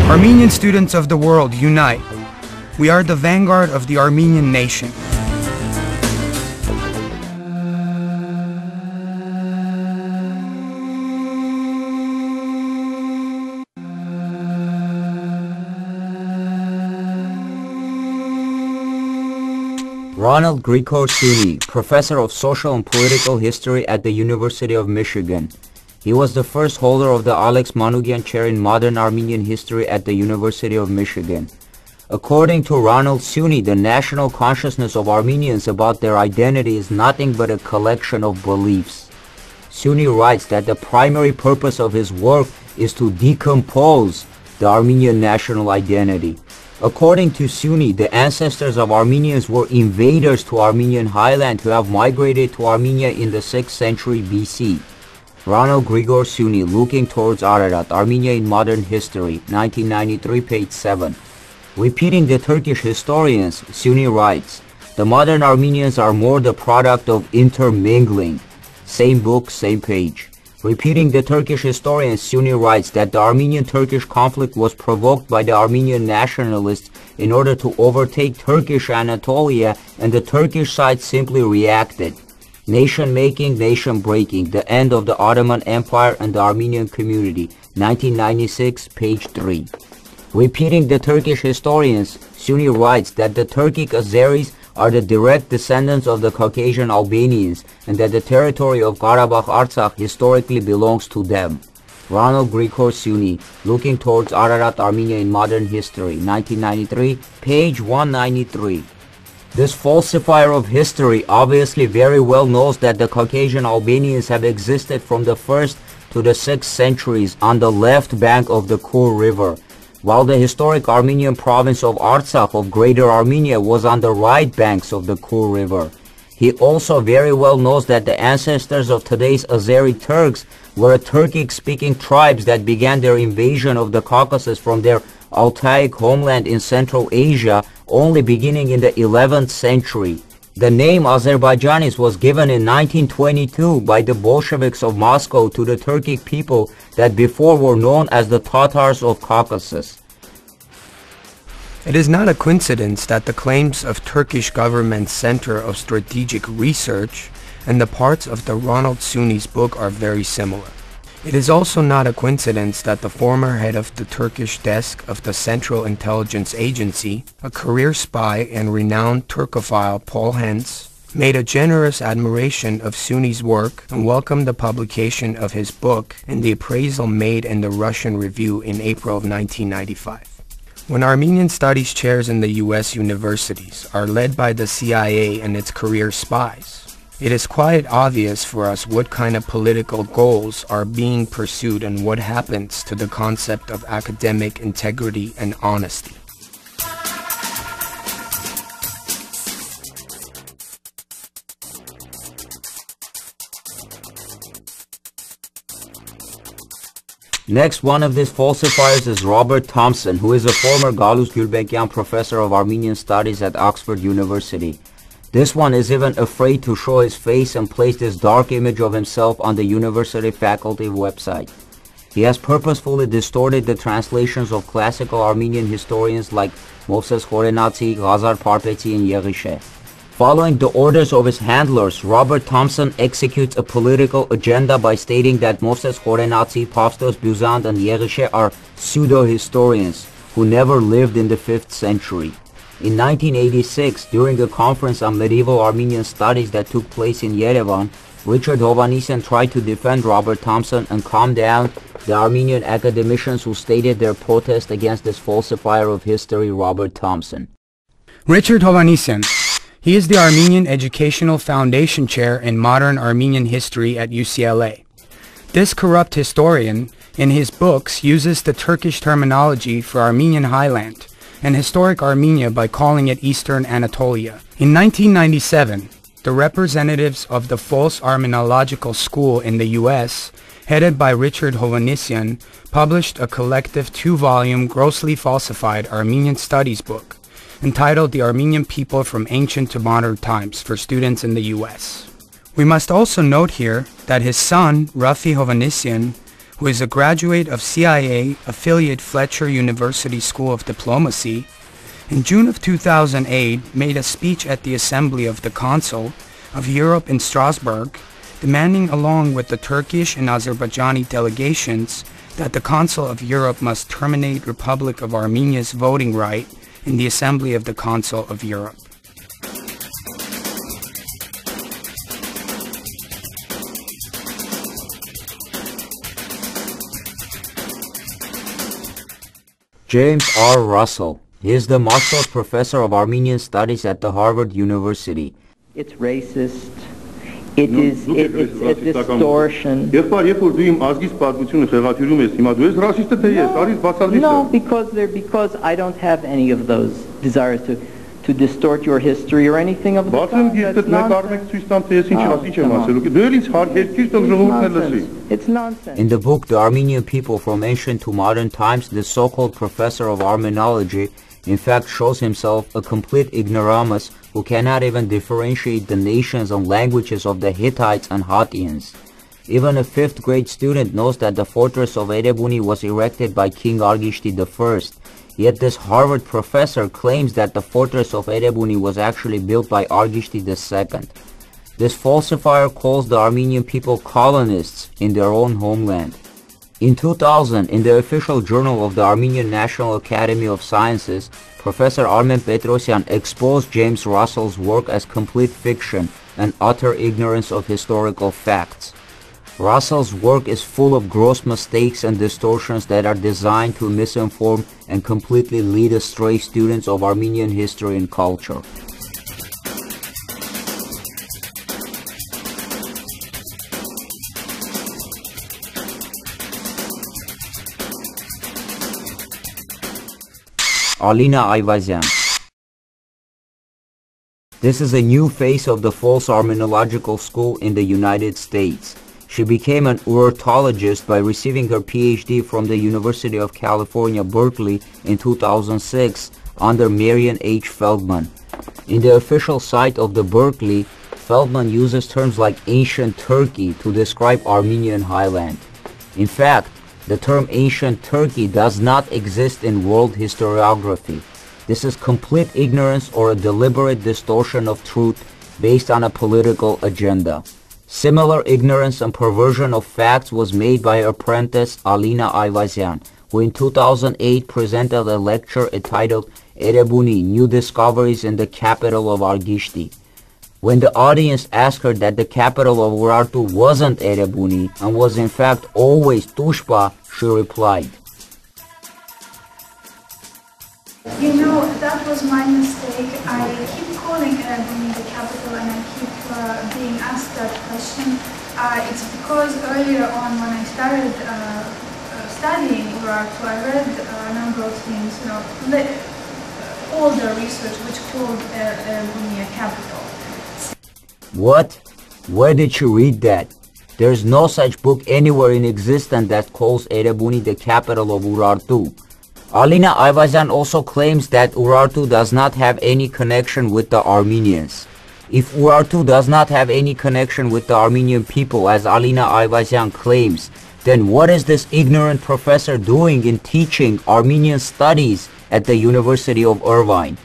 Armenian students of the world, unite. We are the vanguard of the Armenian nation. Ronald Grigor Suni, professor of social and political history at the University of Michigan. He was the first holder of the Alex Manukyan Chair in Modern Armenian History at the University of Michigan. According to Ronald Suni, the national consciousness of Armenians about their identity is nothing but a collection of beliefs. Suni writes that the primary purpose of his work is to decompose the Armenian national identity. According to Suni, the ancestors of Armenians were invaders to Armenian highland who have migrated to Armenia in the 6th century BC. Ronald Grigor Suni, Looking Towards Ararat, Armenia in Modern History, 1993, page 7. Repeating the Turkish historians, Suni writes, the modern Armenians are more the product of intermingling. Same book, same page. Repeating the Turkish historians, Suni writes that the Armenian-Turkish conflict was provoked by the Armenian nationalists in order to overtake Turkish Anatolia, and the Turkish side simply reacted. Nation-making, nation-breaking, the end of the Ottoman Empire and the Armenian community, 1996, page 3. Repeating the Turkish historians, Suni writes that the Turkic Azeris are the direct descendants of the Caucasian Albanians and that the territory of Karabakh-Artsakh historically belongs to them. Ronald Grigor Suni, Looking Towards Ararat, Armenia in Modern History, 1993, page 193. This falsifier of history obviously very well knows that the Caucasian Albanians have existed from the 1st to the 6th centuries on the left bank of the Kur River, while the historic Armenian province of Artsakh of Greater Armenia was on the right banks of the Kur River. He also very well knows that the ancestors of today's Azeri Turks were Turkic-speaking tribes that began their invasion of the Caucasus from their Altaic homeland in Central Asia only beginning in the 11th century. The name Azerbaijanis was given in 1922 by the Bolsheviks of Moscow to the Turkic people that before were known as the Tatars of Caucasus. It is not a coincidence that the claims of Turkish Government Center of Strategic Research and the parts of the Ronald Suni's book are very similar. It is also not a coincidence that the former head of the Turkish desk of the Central Intelligence Agency, a career spy and renowned Turkophile Paul Hentz, made a generous admiration of Suni's work and welcomed the publication of his book in the appraisal made in the Russian Review in April of 1995. When Armenian studies chairs in the U.S. universities are led by the CIA and its career spies, it is quite obvious for us what kind of political goals are being pursued and what happens to the concept of academic integrity and honesty. Next one of these falsifiers is Robert Thompson, who is a former Galus Gulbenkian professor of Armenian studies at Oxford University. This one is even afraid to show his face and place this dark image of himself on the university faculty website. He has purposefully distorted the translations of classical Armenian historians like Moses Khorenatsi, Ghazar Parpetsi, and Yerishe. Following the orders of his handlers, Robert Thompson executes a political agenda by stating that Moses Khorenatsi, Pavstos Buzand, and Yerishe are pseudo-historians who never lived in the 5th century. In 1986, during a conference on medieval Armenian studies that took place in Yerevan, Richard Hovhannisyan tried to defend Robert Thompson and calm down the Armenian academicians who stated their protest against this falsifier of history, Robert Thompson. Richard Hovhannisyan. He is the Armenian Educational Foundation Chair in Modern Armenian History at UCLA. This corrupt historian, in his books, uses the Turkish terminology for Armenian highland and historic Armenia by calling it Eastern Anatolia. In 1997, the representatives of the false Armenological School in the U.S., headed by Richard Hovhannisyan, published a collective 2-volume grossly falsified Armenian studies book entitled The Armenian People from Ancient to Modern Times for students in the U.S. We must also note here that his son, Rafi Hovhannisyan, who is a graduate of CIA affiliate Fletcher University School of Diplomacy, in June of 2008 made a speech at the Assembly of the Council of Europe in Strasbourg, demanding along with the Turkish and Azerbaijani delegations that the Council of Europe must terminate Republic of Armenia's voting right in the Assembly of the Council of Europe. James R. Russell. He is the Marshall Professor of Armenian Studies at the Harvard University. It's racist. It's a distortion. No, because I don't have any of those desires to distort your history or anything of the kind. That's nonsense. It's nonsense. In the book The Armenian People from Ancient to Modern Times, the so-called professor of Armenology in fact shows himself a complete ignoramus who cannot even differentiate the nations and languages of the Hittites and Hattians. Even a 5th grade student knows that the fortress of Erebuni was erected by King Argishti I, yet this Harvard professor claims that the fortress of Erebuni was actually built by Argishti II. This falsifier calls the Armenian people colonists in their own homeland. In 2000, in the official journal of the Armenian National Academy of Sciences, Professor Armen Petrosyan exposed James Russell's work as complete fiction and utter ignorance of historical facts. Russell's work is full of gross mistakes and distortions that are designed to misinform and completely lead astray students of Armenian history and culture. Alina Ayvazyan. This is a new face of the false Armenological school in the United States. She became an urologist by receiving her PhD from the University of California, Berkeley in 2006 under Marian H. Feldman. In the official site of the Berkeley, Feldman uses terms like ancient Turkey to describe Armenian highland. In fact, the term ancient Turkey does not exist in world historiography. This is complete ignorance or a deliberate distortion of truth based on a political agenda. Similar ignorance and perversion of facts was made by her apprentice Alina Ayvazyan, who in 2008 presented a lecture entitled Erebuni, New Discoveries in the Capital of Argishti. When the audience asked her that the capital of Urartu wasn't Erebuni and was in fact always Tushpa, she replied, "You know, that was my mistake. I keep calling Erebuni the capital and I keep being asked that question. It's because earlier on when I started studying Urartu, I read a number of things, older research which called Erebuni a capital." What? Where did you read that? There's no such book anywhere in existence that calls Erebuni the capital of Urartu. Alina Ayvazyan also claims that Urartu does not have any connection with the Armenians. If Urartu does not have any connection with the Armenian people, as Alina Ayvazyan claims, then what is this ignorant professor doing in teaching Armenian studies at the University of Irvine?